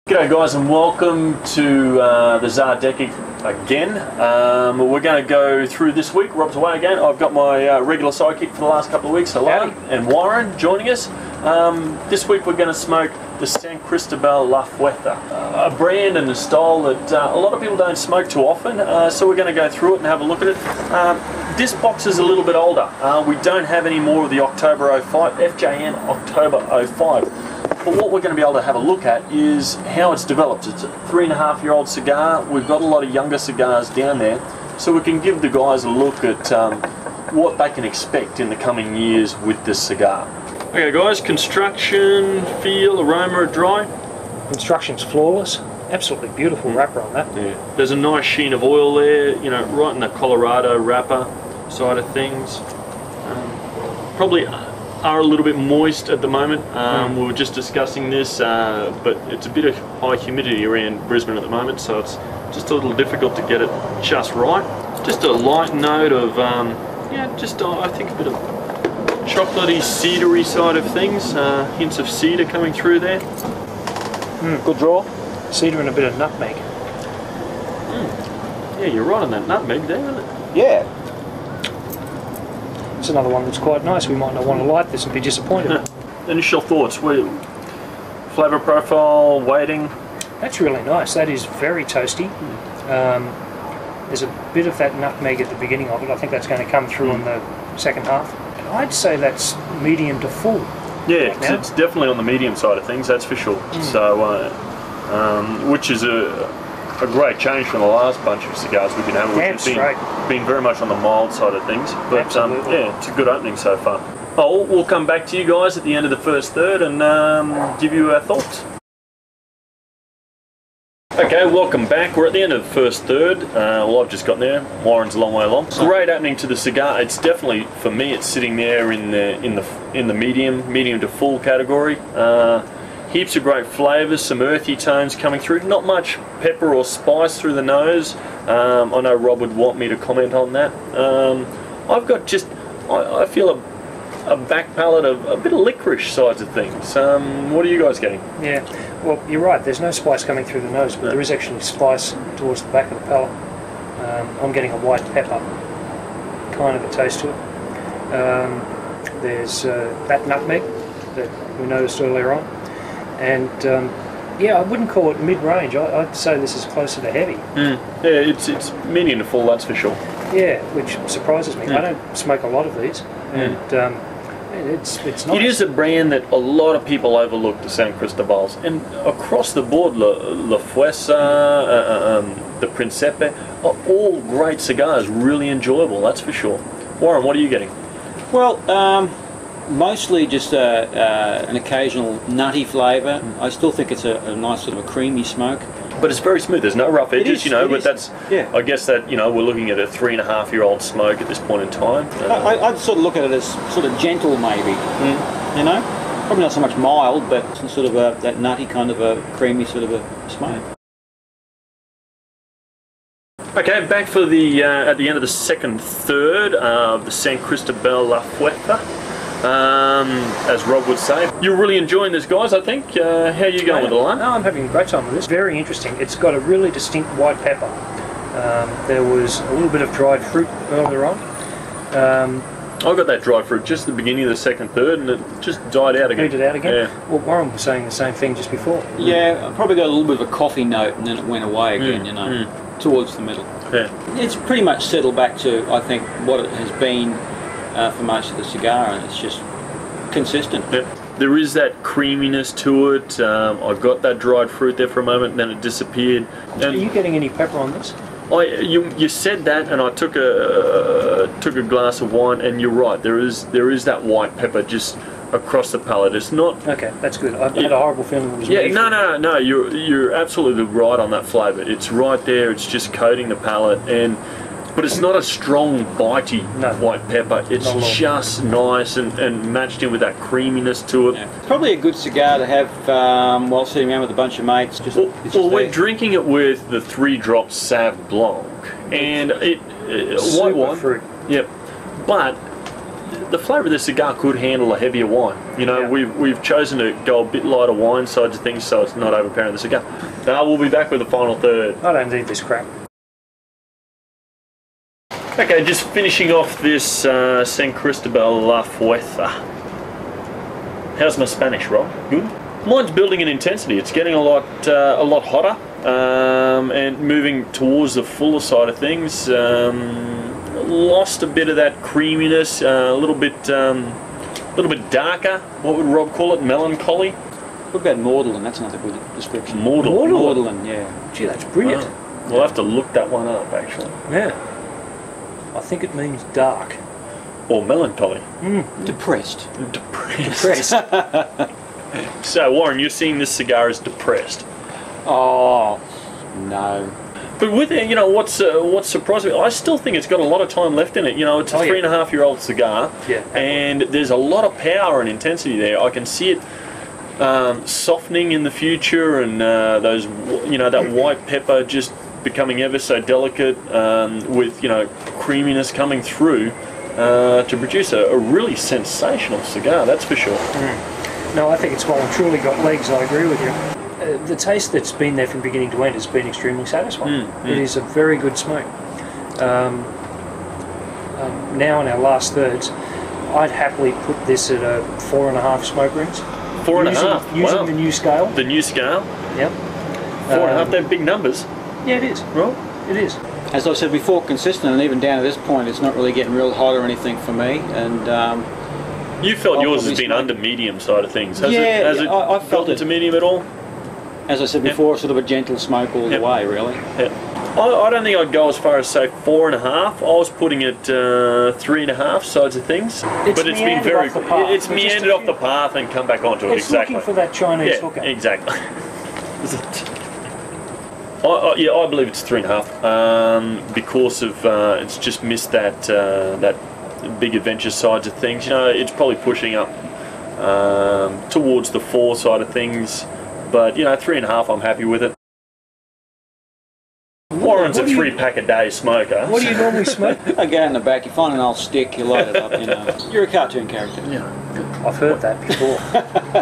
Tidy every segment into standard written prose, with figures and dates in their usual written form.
G'day guys, and welcome to the Cigar again. We're going to go through this week. Rob's away again. I've got my regular sidekick for the last couple of weeks, Hello, and Warren joining us. This week we're going to smoke the San Cristobal La Fuerza, a brand and a style that a lot of people don't smoke too often, so we're going to go through it and have a look at it. This box is a little bit older. We don't have any more of the October 05, FJN October 05. But what we're going to be able to have a look at is how it's developed. It's a 3.5-year-old cigar. We've got a lot of younger cigars down there, so we can give the guys a look at what they can expect in the coming years with this cigar. Okay guys, construction, feel, aroma, dry. Construction's flawless. Absolutely beautiful wrapper on that. Yeah. There's a nice sheen of oil there, you know, right in the Colorado wrapper side of things. Probably are a little bit moist at the moment. We were just discussing this, but it's a bit of high humidity around Brisbane at the moment, so it's just a little difficult to get it just right. Just a light note of, yeah, just I think a bit of chocolatey, cedary side of things. Hints of cedar coming through there. Good draw. Cedar and a bit of nutmeg. Yeah, you're right on that nutmeg there, isn't it? Yeah. It's another one that's quite nice. We might not want to light this and be disappointed. Initial thoughts, flavour profile, weighting? That's really nice. That is very toasty. There's a bit of that nutmeg at the beginning of it. I think that's going to come through in the second half. And I'd say that's medium to full. Yeah, right, it's definitely on the medium side of things, that's for sure. So, which is a great change from the last bunch of cigars we've been having, which has been very much on the mild side of things. But yeah, it's a good opening so far. Oh, we'll come back to you guys at the end of the first third and give you our thoughts. Okay, welcome back. We're at the end of the first third. Well, I've just gotten there. Warren's a long way along. Great opening to the cigar. It's definitely, for me, it's sitting there in the medium to full category. Heaps of great flavours, some earthy tones coming through. Not much pepper or spice through the nose. I know Rob would want me to comment on that. I've got just, I feel a back palate of a bit of licorice sides of things. What are you guys getting? Yeah, well, you're right. There's no spice coming through the nose, but there is actually spice towards the back of the palate. I'm getting a white pepper kind of a taste to it. There's that nutmeg that we noticed earlier on. And yeah, I wouldn't call it mid-range. I'd say this is closer to heavy. Yeah, it's medium to full, that's for sure. Yeah, which surprises me. I don't smoke a lot of these, and it's nice. It is a brand that a lot of people overlook, the San Cristobals, and across the board, La Fuerza, the Principe, are all great cigars, really enjoyable, that's for sure. Warren, what are you getting? Well, mostly just an occasional nutty flavour. I still think it's a nice sort of a creamy smoke. But it's very smooth. There's no rough edges, you know. But that's, yeah. I guess that, you know, we're looking at a 3.5-year-old smoke at this point in time. I'd sort of look at it as sort of gentle, maybe. You know, probably not so much mild, but some sort of that nutty kind of a creamy sort of a smoke. Okay, back for the at the end of the second third of the San Cristobal La Fuerza. As Rob would say. You're really enjoying this, guys, I think. How are you going with the line? No, I'm having a great time with this. Very interesting. It's got a really distinct white pepper. There was a little bit of dried fruit earlier on. I got that dried fruit just at the beginning of the second third, and it just died out again. Faded out again? Yeah. Well, Warren was saying the same thing just before. Yeah, I probably got a little bit of a coffee note, and then it went away again, you know, towards the middle. Yeah. It's pretty much settled back to, I think, what it has been for most of the cigar, and it's just consistent. Yep. There is that creaminess to it. I got that dried fruit there for a moment, and then it disappeared. And are you getting any pepper on this? You said that, and I took a glass of wine, and you're right. There is that white pepper just across the palate. It's not. Okay, that's good. I've had a horrible feeling it was. Yeah, no. You're absolutely right on that flavour. It's right there. It's just coating the palate, but it's not a strong, bitey white pepper. It's just nice and matched in with that creaminess to it. Yeah. It's probably a good cigar to have while sitting around with a bunch of mates. Well, we're drinking it with the 3-drop Sauv Blanc, and white wine. Fruit. Yep, but the flavour of the cigar could handle a heavier wine. You know, we've chosen to go a bit lighter wine sides of things, so it's not overpowering the cigar. Now we'll be back with the final third. I don't need this crap. Okay, just finishing off this San Cristobal La Fuerza. How's my Spanish, Rob? Good? Mine's building in intensity. It's getting a lot hotter and moving towards the fuller side of things. Lost a bit of that creaminess, a little bit darker. What would Rob call it? Melancholy? What about Maudlin? That's another good description. Maudlin, yeah. Gee, that's brilliant. Oh, we'll have to look that one up, actually. Yeah. I think it means dark. Or melancholy. Depressed. Depressed. So, Warren, you're seeing this cigar as depressed. Oh, no. But with it, you know, what's surprising me, I still think it's got a lot of time left in it. You know, it's a 3.5-year-old cigar, and there's a lot of power and intensity there. I can see it softening in the future, and those, you know, that white pepper just becoming ever so delicate, with, you know, creaminess coming through to produce a really sensational cigar. That's for sure. No, I think it's well and truly got legs. I agree with you. The taste that's been there from beginning to end has been extremely satisfying. It is a very good smoke. Now in our last thirds, I'd happily put this at a 4.5 smoke rings. 4.5. Using the new scale. The new scale. Yep. 4.5. They're big numbers. Yeah, it is. Right. It is. As I said before, consistent, and even down to this point, it's not really getting real hot or anything for me. And you felt yours has been under medium side of things. Has it I felt it to medium at all? As I said before, sort of a gentle smoke all the way, really. I don't think I'd go as far as say 4.5. I was putting it 3.5 sides of things, but it's been very good. It's meandered off the path and come back onto it. It's looking for that Chinese hooker. Exactly. I believe it's 3.5 because of it's just missed that that big adventure sides of things. You know, it's probably pushing up towards the 4 side of things. But, you know, 3.5, I'm happy with it. Warren's a 3-pack a day smoker. What do you normally smoke? I go in the back, you find an old stick, you light it up, you know. You're a cartoon character. Yeah. I've heard that before.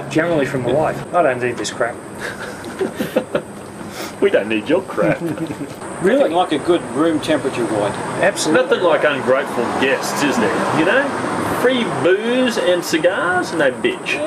Generally from the wife. I don't need this crap. We don't need your crap. Really? Nothing like a good room temperature white. Absolutely. Nothing like ungrateful guests, is there? You know? Free booze and cigars and they bitch.